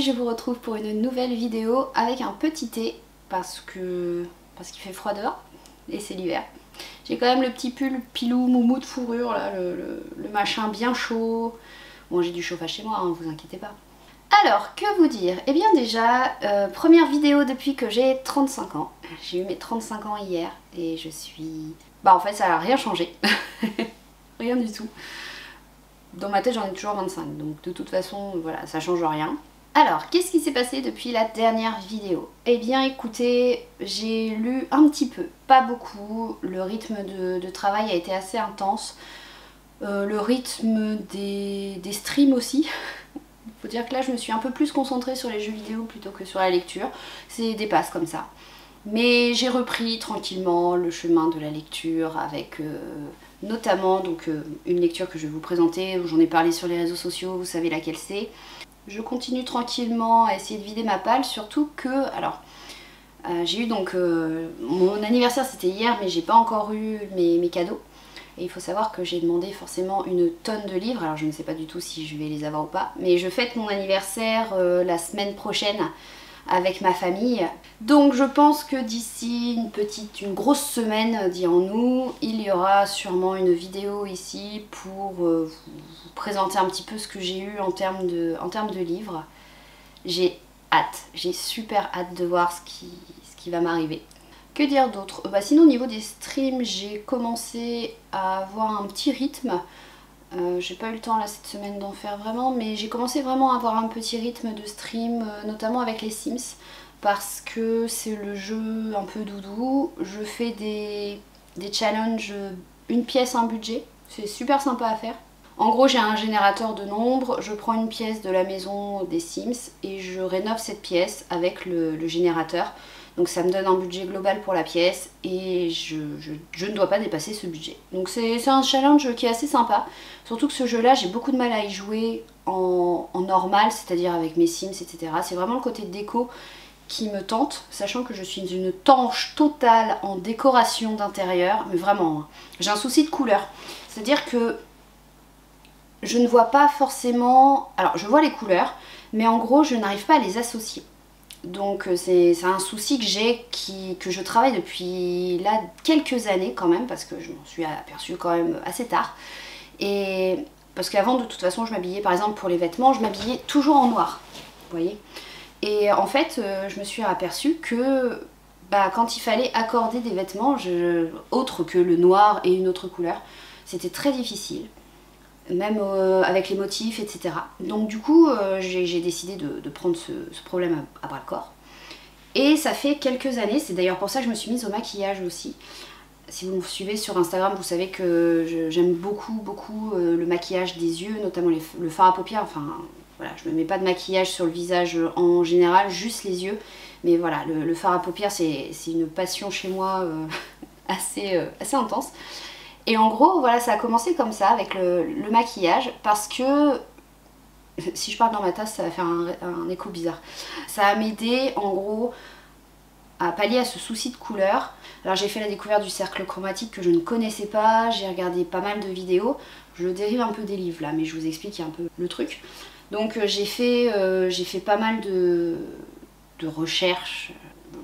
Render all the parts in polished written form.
je vous retrouve pour une nouvelle vidéo avec un petit thé parce qu'il fait froid dehors et c'est l'hiver. J'ai quand même le petit pull pilou moumou de fourrure là, le machin bien chaud. Bon, j'ai du chauffage chez moi, hein, vous inquiétez pas. Alors, que vous dire? Eh bien déjà, première vidéo depuis que j'ai 35 ans. J'ai eu mes 35 ans hier et je suis... Bah en fait ça n'a rien changé. Rien du tout. Dans ma tête j'en ai toujours 25, donc de toute façon voilà, ça change rien. Alors, qu'est-ce qui s'est passé depuis la dernière vidéo? Eh bien écoutez, j'ai lu un petit peu, pas beaucoup, le rythme de travail a été assez intense, le rythme des streams aussi. Faut dire que là je me suis un peu plus concentrée sur les jeux vidéo plutôt que sur la lecture, c'est des passes comme ça. Mais j'ai repris tranquillement le chemin de la lecture avec notamment donc, une lecture que je vais vous présenter, où j'en ai parlé sur les réseaux sociaux, vous savez laquelle c'est. Je continue tranquillement à essayer de vider ma palle, surtout que, alors, j'ai eu donc, mon anniversaire c'était hier, mais j'ai pas encore eu mes cadeaux. Et il faut savoir que j'ai demandé forcément une tonne de livres, alors je ne sais pas du tout si je vais les avoir ou pas, mais je fête mon anniversaire la semaine prochaine avec ma famille. Donc je pense que d'ici une grosse semaine, dirons-nous, il y aura sûrement une vidéo ici pour vous présenter un petit peu ce que j'ai eu en termes de livres. J'ai hâte, j'ai super hâte de voir ce qui va m'arriver. Que dire d'autre? Sinon au niveau des streams, j'ai commencé à avoir un petit rythme. J'ai pas eu le temps là cette semaine d'en faire vraiment, mais j'ai commencé vraiment à avoir un petit rythme de stream, notamment avec les Sims, parce que c'est le jeu un peu doudou. Je fais des challenges, une pièce, un budget, c'est super sympa à faire. En gros, j'ai un générateur de nombres, je prends une pièce de la maison des Sims et je rénove cette pièce avec le générateur. Donc ça me donne un budget global pour la pièce et je ne dois pas dépasser ce budget. Donc c'est un challenge qui est assez sympa. Surtout que ce jeu-là, j'ai beaucoup de mal à y jouer en normal, c'est-à-dire avec mes Sims, etc. C'est vraiment le côté déco qui me tente, sachant que je suis une tanche totale en décoration d'intérieur. Mais vraiment, hein, j'ai un souci de couleur. C'est-à-dire que je ne vois pas forcément... Alors je vois les couleurs, mais en gros je n'arrive pas à les associer. Donc c'est un souci que j'ai, que je travaille depuis là quelques années quand même, parce que je m'en suis aperçue quand même assez tard. Et parce qu'avant de toute façon je m'habillais, par exemple pour les vêtements, je m'habillais toujours en noir, vous voyez. Et en fait je me suis aperçue que quand il fallait accorder des vêtements autres que le noir et une autre couleur, c'était très difficile. Même avec les motifs, etc. Donc du coup, j'ai décidé de prendre ce problème à bras le corps. Et ça fait quelques années, c'est d'ailleurs pour ça que je me suis mise au maquillage aussi. Si vous me suivez sur Instagram, vous savez que j'aime beaucoup le maquillage des yeux, notamment le fard à paupières. Enfin, voilà, je me mets pas de maquillage sur le visage en général, juste les yeux. Mais voilà, le fard à paupières, c'est une passion chez moi assez intense. Et en gros, voilà, ça a commencé comme ça, avec le maquillage, parce que, si je parle dans ma tasse, ça va faire un écho bizarre. Ça a m'aidé, en gros, à pallier à ce souci de couleur. Alors j'ai fait la découverte du cercle chromatique que je ne connaissais pas, j'ai regardé pas mal de vidéos. Je dérive un peu des livres là, mais je vous explique un peu le truc. Donc j'ai fait pas mal de recherches,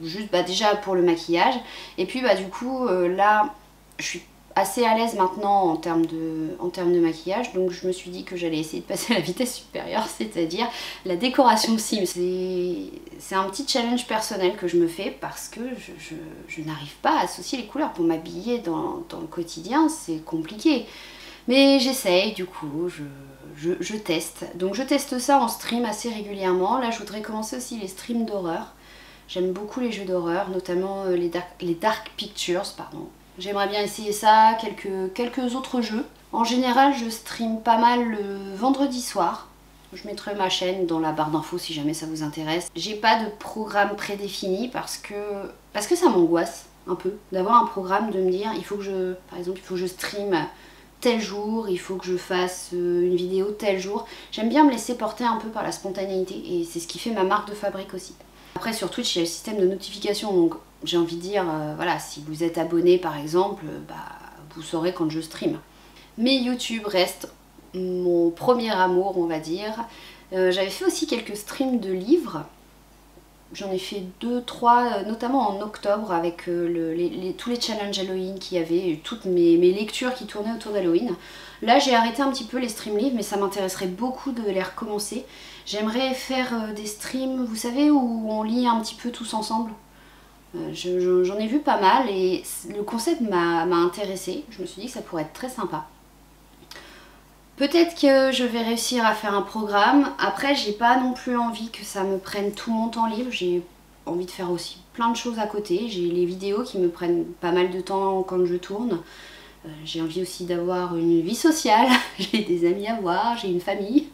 juste déjà pour le maquillage. Et puis du coup, là, je suis assez à l'aise maintenant en termes de maquillage, donc je me suis dit que j'allais essayer de passer à la vitesse supérieure, c'est-à-dire la décoration Sims. C'est un petit challenge personnel que je me fais parce que je n'arrive pas à associer les couleurs. Pour m'habiller dans le quotidien, c'est compliqué. Mais j'essaye, du coup, je teste. Donc je teste ça en stream assez régulièrement. Là, je voudrais commencer aussi les streams d'horreur. J'aime beaucoup les jeux d'horreur, notamment les Dark Pictures, pardon. J'aimerais bien essayer ça, quelques autres jeux. En général, je stream pas mal le vendredi soir. Je mettrai ma chaîne dans la barre d'infos si jamais ça vous intéresse. J'ai pas de programme prédéfini parce que ça m'angoisse un peu d'avoir un programme, de me dire il faut que par exemple, il faut que je stream tel jour, il faut que je fasse une vidéo tel jour. J'aime bien me laisser porter un peu par la spontanéité et c'est ce qui fait ma marque de fabrique aussi. Après sur Twitch, il y a le système de notification, donc j'ai envie de dire, voilà, si vous êtes abonné par exemple, vous saurez quand je stream. Mais YouTube reste mon premier amour, on va dire. J'avais fait aussi quelques streams de livres. J'en ai fait 2-3, notamment en octobre, avec tous les challenges Halloween qu'il y avait, toutes mes lectures qui tournaient autour d'Halloween. Là j'ai arrêté un petit peu les streams livres, mais ça m'intéresserait beaucoup de les recommencer. J'aimerais faire des streams, vous savez, où on lit un petit peu tous ensemble. J'en ai vu pas mal et le concept m'a intéressée. Je me suis dit que ça pourrait être très sympa. Peut-être que je vais réussir à faire un programme. Après, j'ai pas non plus envie que ça me prenne tout mon temps libre. J'ai envie de faire aussi plein de choses à côté. J'ai les vidéos qui me prennent pas mal de temps quand je tourne. J'ai envie aussi d'avoir une vie sociale. J'ai des amis à voir, j'ai une famille.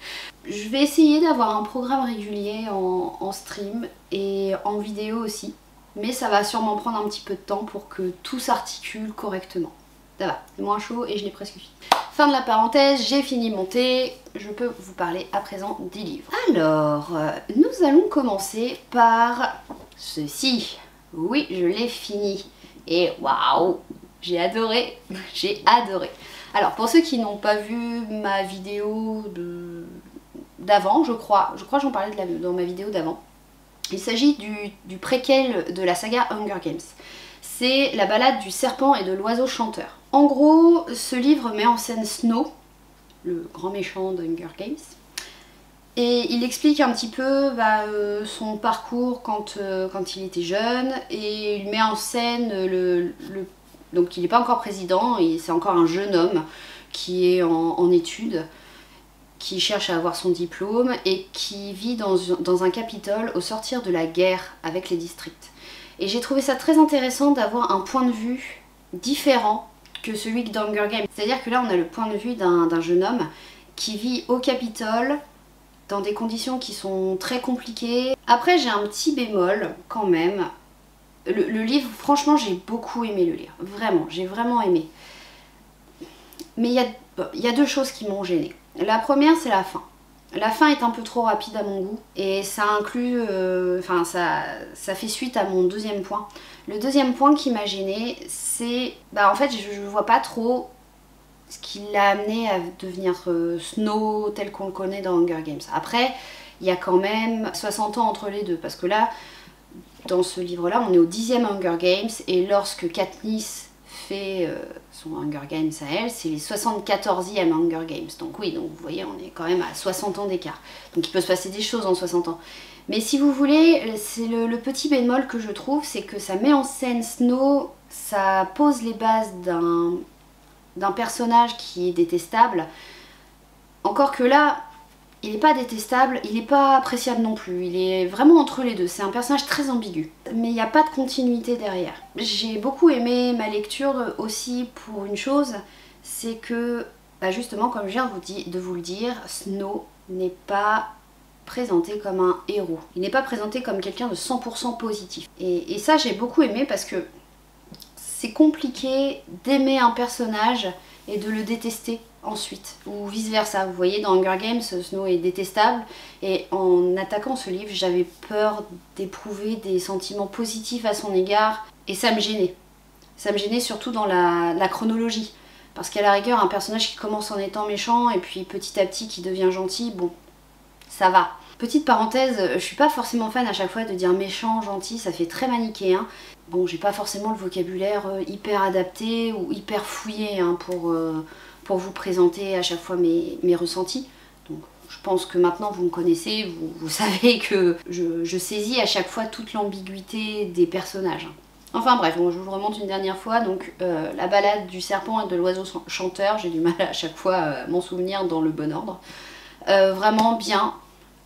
Je vais essayer d'avoir un programme régulier en stream et en vidéo aussi. Mais ça va sûrement prendre un petit peu de temps pour que tout s'articule correctement. Ça va, c'est moins chaud et je l'ai presque fini. Fin de la parenthèse, j'ai fini mon thé, je peux vous parler à présent des livres. Alors, nous allons commencer par ceci. Oui, je l'ai fini. Et waouh, j'ai adoré, j'ai adoré. Alors, pour ceux qui n'ont pas vu ma vidéo d'avant, je crois que j'en parlais dans ma vidéo d'avant. Il s'agit du préquel de la saga Hunger Games. C'est la balade du serpent et de l'oiseau chanteur. En gros, ce livre met en scène Snow, le grand méchant de Hunger Games, et il explique un petit peu son parcours quand il était jeune, et il met en scène donc il n'est pas encore président, c'est encore un jeune homme qui est en études, qui cherche à avoir son diplôme et qui vit dans un capitole au sortir de la guerre avec les districts. Et j'ai trouvé ça très intéressant d'avoir un point de vue différent que celui d'Hunger Games. C'est-à-dire que là on a le point de vue d'un jeune homme qui vit au Capitole dans des conditions qui sont très compliquées. Après j'ai un petit bémol quand même. Le livre, franchement j'ai beaucoup aimé le lire. Vraiment, j'ai vraiment aimé. Mais il y a deux choses qui m'ont gênée. La première c'est la fin. La fin est un peu trop rapide à mon goût et ça inclut, ça fait suite à mon deuxième point. Le deuxième point qui m'a gênée, c'est, en fait je vois pas trop ce qui l'a amené à devenir Snow tel qu'on le connaît dans Hunger Games. Après, il y a quand même 60 ans entre les deux parce que là, dans ce livre-là, on est au 10e Hunger Games et lorsque Katniss fait son Hunger Games à elle, c'est les 74e Hunger Games. Donc oui, donc vous voyez, on est quand même à 60 ans d'écart. Donc il peut se passer des choses en 60 ans. Mais si vous voulez, c'est le petit bémol que je trouve, c'est que ça met en scène Snow, ça pose les bases d'un personnage qui est détestable. Encore que là, il n'est pas détestable, il n'est pas appréciable non plus, il est vraiment entre les deux, c'est un personnage très ambigu. Mais il n'y a pas de continuité derrière. J'ai beaucoup aimé ma lecture aussi pour une chose, c'est que, justement comme je viens de vous le dire, Snow n'est pas présenté comme un héros. Il n'est pas présenté comme quelqu'un de 100% positif. Et ça j'ai beaucoup aimé parce que c'est compliqué d'aimer un personnage et de le détester ensuite, ou vice versa. Vous voyez, dans Hunger Games, Snow est détestable et en attaquant ce livre, j'avais peur d'éprouver des sentiments positifs à son égard et ça me gênait. Ça me gênait surtout dans la chronologie, parce qu'à la rigueur, un personnage qui commence en étant méchant et puis petit à petit qui devient gentil, bon, ça va. Petite parenthèse, je suis pas forcément fan à chaque fois de dire méchant, gentil, ça fait très manichéen. Bon, j'ai pas forcément le vocabulaire hyper adapté ou hyper fouillé pour vous présenter à chaque fois mes ressentis. Donc je pense que maintenant vous me connaissez, vous savez que je saisis à chaque fois toute l'ambiguïté des personnages. Enfin bref, bon, je vous remonte une dernière fois, donc la balade du serpent et de l'oiseau chanteur, j'ai du mal à chaque fois à m'en souvenir dans le bon ordre. Vraiment bien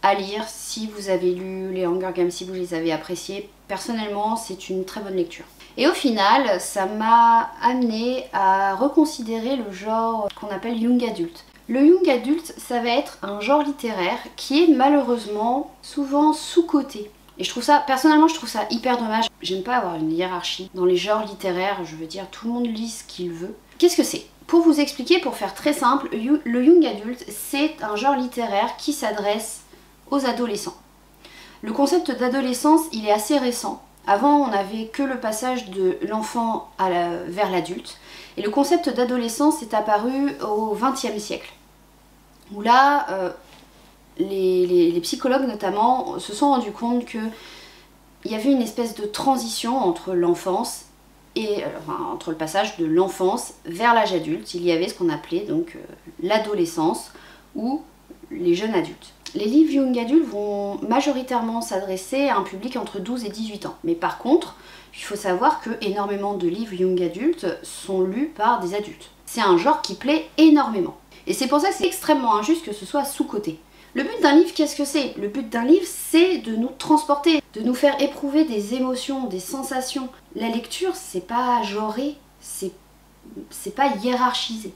à lire si vous avez lu les Hunger Games, si vous les avez appréciés. Personnellement, c'est une très bonne lecture. Et au final, ça m'a amené à reconsidérer le genre qu'on appelle Young Adult. Le Young Adult, ça va être un genre littéraire qui est malheureusement souvent sous-coté. Et je trouve ça, personnellement, je trouve ça hyper dommage. J'aime pas avoir une hiérarchie dans les genres littéraires, je veux dire, tout le monde lit ce qu'il veut. Qu'est-ce que c'est ? Pour vous expliquer, pour faire très simple, le Young Adult, c'est un genre littéraire qui s'adresse aux adolescents. Le concept d'adolescence, il est assez récent. Avant, on n'avait que le passage de l'enfant vers l'adulte. Et le concept d'adolescence est apparu au XXe siècle. Où là, les psychologues notamment se sont rendus compte qu'il y avait une espèce de transition entre l'enfance et entre le passage de l'enfance vers l'âge adulte. Il y avait ce qu'on appelait donc l'adolescence ou les jeunes adultes. Les livres young adultes vont majoritairement s'adresser à un public entre 12 et 18 ans. Mais par contre, il faut savoir que énormément de livres young adultes sont lus par des adultes. C'est un genre qui plaît énormément. Et c'est pour ça que c'est extrêmement injuste que ce soit sous-coté. Le but d'un livre, qu'est-ce que c'est? Le but d'un livre, c'est de nous transporter, de nous faire éprouver des émotions, des sensations. La lecture, c'est pas genré, c'est pas hiérarchisé.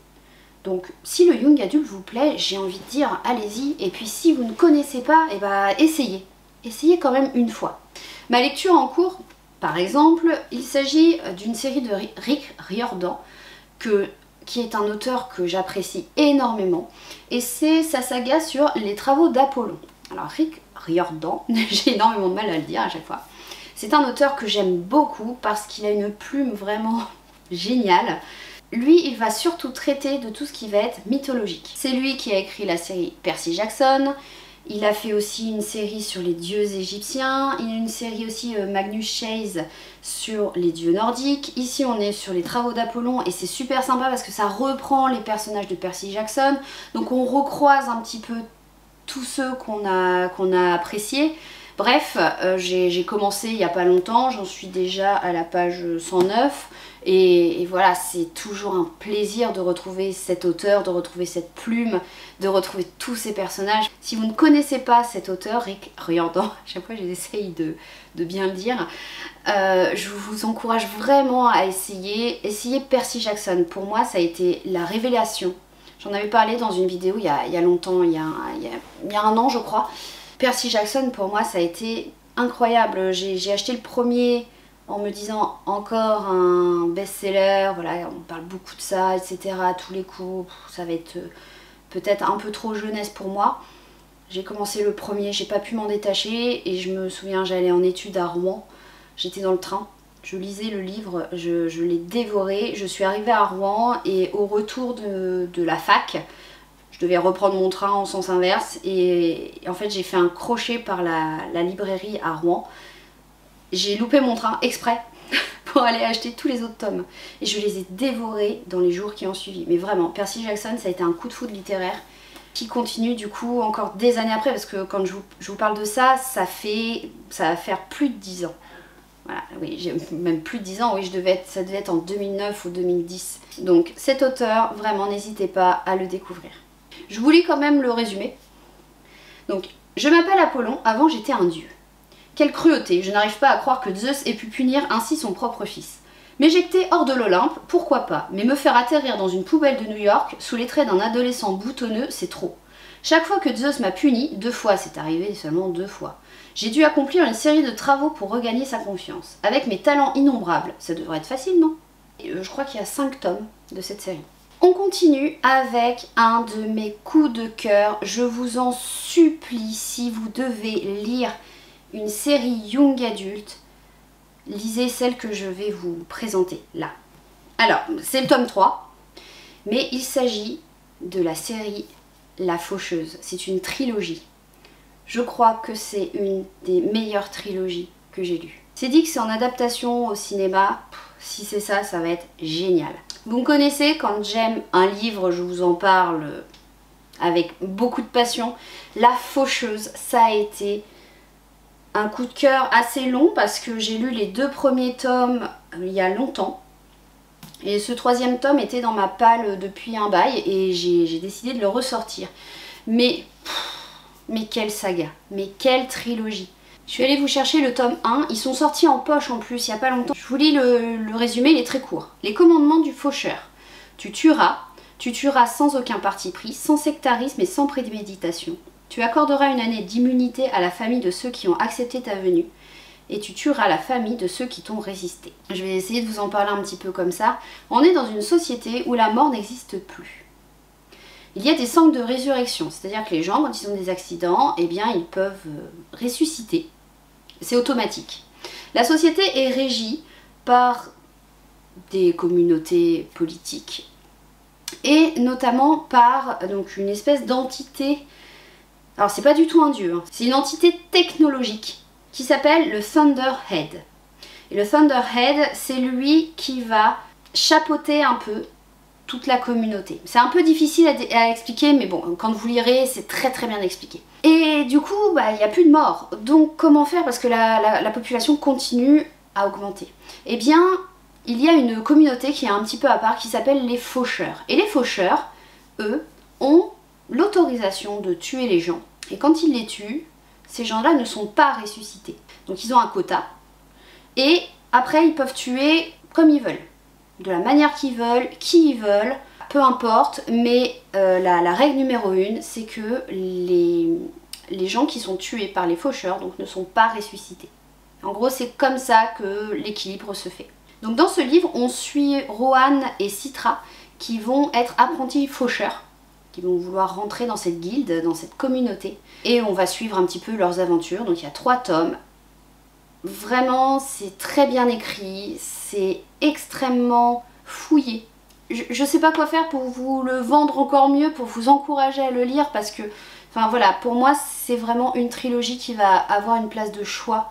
Donc si le young adulte vous plaît, j'ai envie de dire allez-y, et puis si vous ne connaissez pas, eh ben, essayez. Essayez quand même une fois. Ma lecture en cours, par exemple, il s'agit d'une série de Rick Riordan, qui est un auteur que j'apprécie énormément, et c'est sa saga sur les travaux d'Apollon. Alors Rick Riordan, j'ai énormément de mal à le dire à chaque fois, c'est un auteur que j'aime beaucoup parce qu'il a une plume vraiment géniale. Lui, il va surtout traiter de tout ce qui va être mythologique. C'est lui qui a écrit la série Percy Jackson, il a fait aussi une série sur les dieux égyptiens, il y a une série aussi Magnus Chase sur les dieux nordiques. Ici on est sur les travaux d'Apollon et c'est super sympa parce que ça reprend les personnages de Percy Jackson. Donc on recroise un petit peu tous ceux qu'on a appréciés. Bref, j'ai commencé il n'y a pas longtemps, j'en suis déjà à la page 109. Et voilà, c'est toujours un plaisir de retrouver cet auteur, de retrouver cette plume, de retrouver tous ces personnages. Si vous ne connaissez pas cet auteur, Rick Riordan, à chaque fois j'essaye de bien le dire, je vous encourage vraiment à essayer Percy Jackson. Pour moi, ça a été la révélation. J'en avais parlé dans une vidéo il y a longtemps, il y a un an je crois. Percy Jackson, pour moi, ça a été incroyable. J'ai acheté le premier en me disant encore un best-seller, voilà, on parle beaucoup de ça, etc. À tous les coups, ça va être peut-être un peu trop jeunesse pour moi. J'ai commencé le premier, j'ai pas pu m'en détacher et je me souviens, j'allais en études à Rouen, j'étais dans le train, je lisais le livre, je l'ai dévoré, je suis arrivée à Rouen et au retour de la fac, je devais reprendre mon train en sens inverse et en fait j'ai fait un crochet par la librairie à Rouen. J'ai loupé mon train exprès pour aller acheter tous les autres tomes. Et je les ai dévorés dans les jours qui ont suivi. Mais vraiment, Percy Jackson, ça a été un coup de foudre littéraire qui continue du coup encore des années après. Parce que quand je vous parle de ça, ça va faire plus de 10 ans. Voilà, oui, j'ai même plus de 10 ans. Oui, ça devait être en 2009 ou 2010. Donc cet auteur, vraiment, n'hésitez pas à le découvrir. Je vous lis quand même le résumé. Donc, je m'appelle Apollon, avant j'étais un dieu. Quelle cruauté, je n'arrive pas à croire que Zeus ait pu punir ainsi son propre fils. M'éjecter hors de l'Olympe, pourquoi pas, mais me faire atterrir dans une poubelle de New York sous les traits d'un adolescent boutonneux, c'est trop. Chaque fois que Zeus m'a puni, 2 fois, c'est arrivé seulement 2 fois, j'ai dû accomplir une série de travaux pour regagner sa confiance. Avec mes talents innombrables, ça devrait être facile, non? Je crois qu'il y a 5 tomes de cette série. On continue avec un de mes coups de cœur. Je vous en supplie, si vous devez lire une série young adulte, lisez celle que je vais vous présenter là. Alors, c'est le tome 3, mais il s'agit de la série La Faucheuse. C'est une trilogie. Je crois que c'est une des meilleures trilogies que j'ai lues. C'est dit que c'est en adaptation au cinéma. Si c'est ça, ça va être génial. Vous me connaissez, quand j'aime un livre, je vous en parle avec beaucoup de passion. La Faucheuse, ça a été un coup de cœur assez long parce que j'ai lu les 2 premiers tomes il y a longtemps. Et ce 3e tome était dans ma palle depuis un bail et j'ai décidé de le ressortir. Mais quelle saga, mais quelle trilogie. Je suis allée vous chercher le tome 1, ils sont sortis en poche en plus il n'y a pas longtemps. Je vous lis le résumé, il est très court. Les commandements du faucheur. Tu tueras sans aucun parti pris, sans sectarisme et sans préméditation. Tu accorderas une année d'immunité à la famille de ceux qui ont accepté ta venue et tu tueras la famille de ceux qui t'ont résisté. Je vais essayer de vous en parler un petit peu comme ça. On est dans une société où la mort n'existe plus. Il y a des cendres de résurrection, c'est-à-dire que les gens, quand ils ont des accidents, eh bien, ils peuvent ressusciter. C'est automatique. La société est régie par des communautés politiques et notamment par donc, une espèce d'entité Alors c'est pas du tout un dieu, hein. C'est une entité technologique qui s'appelle le Thunderhead. Et le Thunderhead, c'est lui qui va chapeauter un peu toute la communauté. C'est un peu difficile à expliquer, mais bon, quand vous lirez, c'est très très bien expliqué. Et du coup, bah, il n'y a plus de morts. Donc comment faire? Parce que la population continue à augmenter. Eh bien, il y a une communauté qui est un petit peu à part, qui s'appelle les faucheurs. Et les faucheurs, eux, ont l'autorisation de tuer les gens. Et quand ils les tuent, ces gens-là ne sont pas ressuscités. Donc ils ont un quota. Et après, ils peuvent tuer comme ils veulent. De la manière qu'ils veulent, qui ils veulent, peu importe. Mais la règle numéro 1, c'est que les gens qui sont tués par les faucheurs donc, ne sont pas ressuscités. En gros, c'est comme ça que l'équilibre se fait. Donc dans ce livre, on suit Rohan et Citra qui vont être apprentis faucheurs, qui vont vouloir rentrer dans cette guilde, dans cette communauté. Et on va suivre un petit peu leurs aventures. Donc il y a 3 tomes. Vraiment, c'est très bien écrit, c'est extrêmement fouillé. Je sais pas quoi faire pour vous le vendre encore mieux, pour vous encourager à le lire, parce que, enfin voilà, pour moi, c'est vraiment une trilogie qui va avoir une place de choix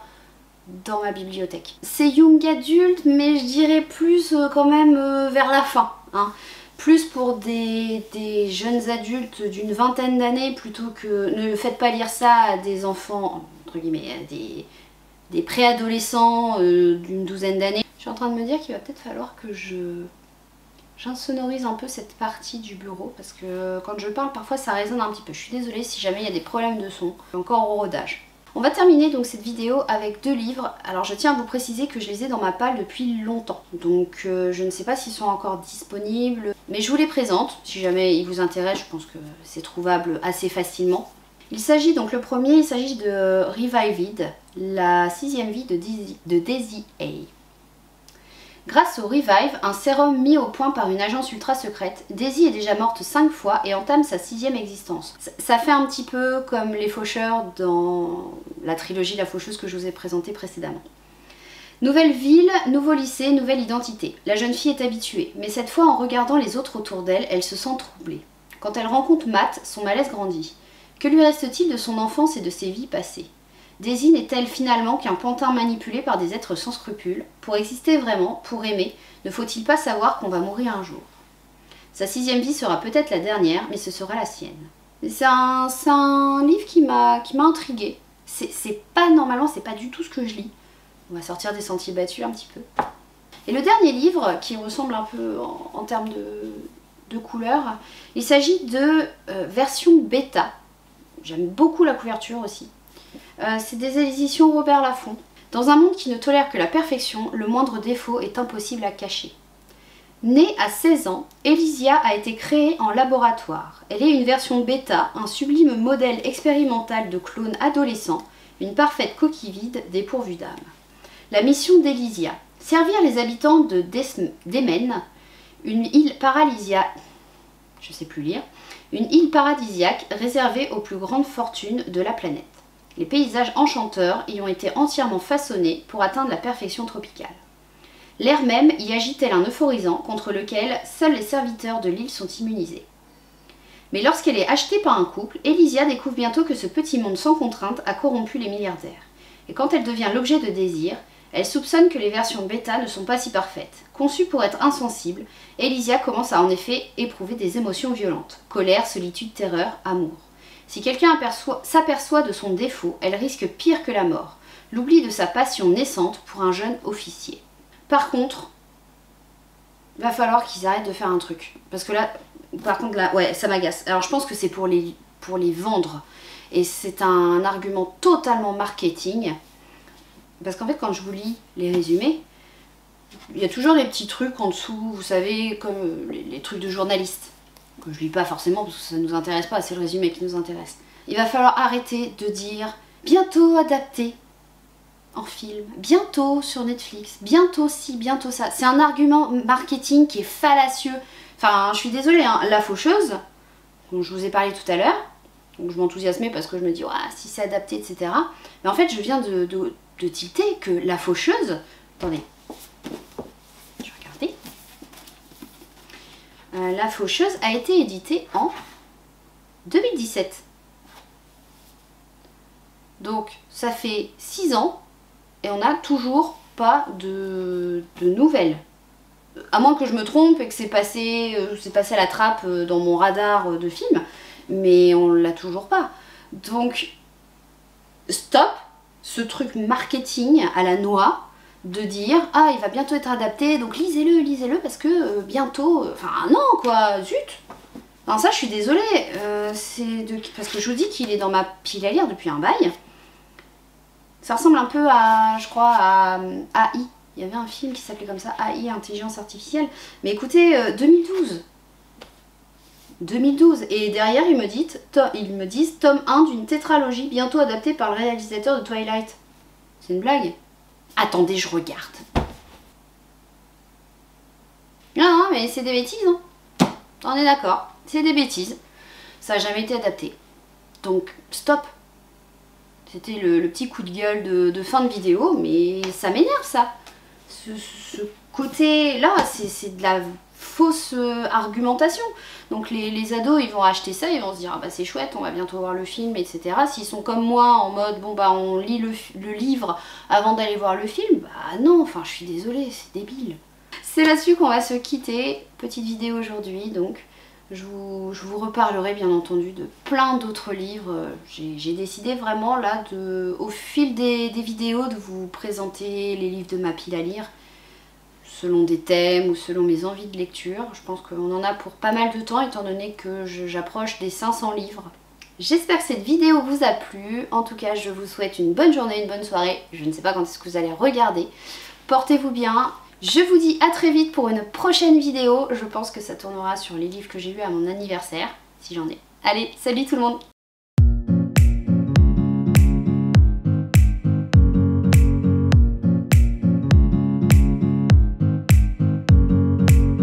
dans ma bibliothèque. C'est young adulte, mais je dirais plus quand même vers la fin, hein. Plus pour des jeunes adultes d'une vingtaine d'années, plutôt que... Ne faites pas lire ça à des enfants, entre guillemets, à des préadolescents d'une douzaine d'années. Je suis en train de me dire qu'il va peut-être falloir que j'insonorise un peu cette partie du bureau, parce que quand je parle, parfois ça résonne un petit peu. Je suis désolée si jamais il y a des problèmes de son. Je suis encore au rodage. On va terminer donc cette vidéo avec 2 livres. Alors je tiens à vous préciser que je les ai dans ma palle depuis longtemps. Donc je ne sais pas s'ils sont encore disponibles. Mais je vous les présente. Si jamais ils vous intéressent, je pense que c'est trouvable assez facilement. Il s'agit donc, le premier, il s'agit de Revived, la 6e vie de Daisy Hay. Grâce au Revive, un sérum mis au point par une agence ultra secrète, Daisy est déjà morte 5 fois et entame sa 6e existence. Ça fait un petit peu comme les faucheurs dans la trilogie La Faucheuse que je vous ai présentée précédemment. Nouvelle ville, nouveau lycée, nouvelle identité. La jeune fille est habituée, mais cette fois en regardant les autres autour d'elle, elle se sent troublée. Quand elle rencontre Matt, son malaise grandit. Que lui reste-t-il de son enfance et de ses vies passées? Daisy n'est-elle finalement qu'un pantin manipulé par des êtres sans scrupules? Pour exister vraiment, pour aimer, ne faut-il pas savoir qu'on va mourir un jour? Sa 6e vie sera peut-être la dernière, mais ce sera la sienne. C'est un livre qui m'a intriguée. C'est pas, normalement, c'est pas du tout ce que je lis. On va sortir des sentiers battus un petit peu. Et le dernier livre, qui ressemble un peu en termes de couleurs, il s'agit de version bêta. J'aime beaucoup la couverture aussi. C'est des éditions Robert Laffont. Dans un monde qui ne tolère que la perfection, le moindre défaut est impossible à cacher. Née à 16 ans, Elysia a été créée en laboratoire. Elle est une version bêta, un sublime modèle expérimental de clone adolescent, une parfaite coquille vide dépourvue d'âme. La mission d'Elysia, servir les habitants de Demen, une île paradisiaque, une île paradisiaque réservée aux plus grandes fortunes de la planète. Les paysages enchanteurs y ont été entièrement façonnés pour atteindre la perfection tropicale. L'air même y agit tel un euphorisant contre lequel seuls les serviteurs de l'île sont immunisés. Mais lorsqu'elle est achetée par un couple, Elysia découvre bientôt que ce petit monde sans contrainte a corrompu les milliardaires. Et quand elle devient l'objet de désir, elle soupçonne que les versions bêta ne sont pas si parfaites. Conçue pour être insensible, Elysia commence à en effet éprouver des émotions violentes. Colère, solitude, terreur, amour. Si quelqu'un s'aperçoit de son défaut, elle risque pire que la mort, l'oubli de sa passion naissante pour un jeune officier. Par contre, il va falloir qu'ils arrêtent de faire un truc. Parce que là, par contre, là, ouais, ça m'agace. Alors je pense que c'est pour les vendre. Et c'est un argument totalement marketing. Parce qu'en fait, quand je vous lis les résumés, il y a toujours des petits trucs en dessous, vous savez, comme les trucs de journalistes. Que je lis pas forcément parce que ça nous intéresse pas, c'est le résumé qui nous intéresse. Il va falloir arrêter de dire bientôt adapté en film, bientôt sur Netflix, bientôt ci, bientôt ça. C'est un argument marketing qui est fallacieux. Enfin, je suis désolée, hein, La Faucheuse, dont je vous ai parlé tout à l'heure, donc je m'enthousiasmais parce que je me dis, ah, si c'est adapté, etc. Mais en fait, je viens de tilter que La Faucheuse, attendez, je vais regarder. La Faucheuse a été éditée en 2017. Donc ça fait 6 ans et on n'a toujours pas de nouvelles. À moins que je me trompe et que c'est passé à la trappe dans mon radar de film, mais on l'a toujours pas. Donc stop ce truc marketing à la noix de dire ah il va bientôt être adapté donc lisez-le parce que bientôt, enfin non quoi, zut. Non ça je suis désolée, parce que je vous dis qu'il est dans ma pile à lire depuis un bail. Ça ressemble un peu à, je crois, à AI. Il y avait un film qui s'appelait comme ça, AI, Intelligence Artificielle. Mais écoutez, 2012. Et derrière, ils me disent tome 1 d'une tétralogie bientôt adaptée par le réalisateur de Twilight. C'est une blague? Attendez, je regarde. Non, mais c'est des bêtises, hein. On est d'accord, c'est des bêtises. Ça n'a jamais été adapté. Donc, stop. C'était le petit coup de gueule de fin de vidéo, mais ça m'énerve ça. Ce côté-là, c'est de la fausse argumentation. Donc les ados, ils vont acheter ça, ils vont se dire ah bah c'est chouette, on va bientôt voir le film, etc. S'ils sont comme moi, en mode bon bah on lit le livre avant d'aller voir le film, bah non, enfin je suis désolée, c'est débile. C'est là-dessus qu'on va se quitter. Petite vidéo aujourd'hui, donc. Je vous reparlerai bien entendu de plein d'autres livres. J'ai décidé vraiment là, au fil des vidéos, de vous présenter les livres de ma pile à lire, selon des thèmes ou selon mes envies de lecture. Je pense qu'on en a pour pas mal de temps, étant donné que j'approche des 500 livres. J'espère que cette vidéo vous a plu. En tout cas, je vous souhaite une bonne journée, une bonne soirée. Je ne sais pas quand est-ce que vous allez regarder. Portez-vous bien. Je vous dis à très vite pour une prochaine vidéo. Je pense que ça tournera sur les livres que j'ai lus à mon anniversaire, si j'en ai. Allez, salut tout le monde!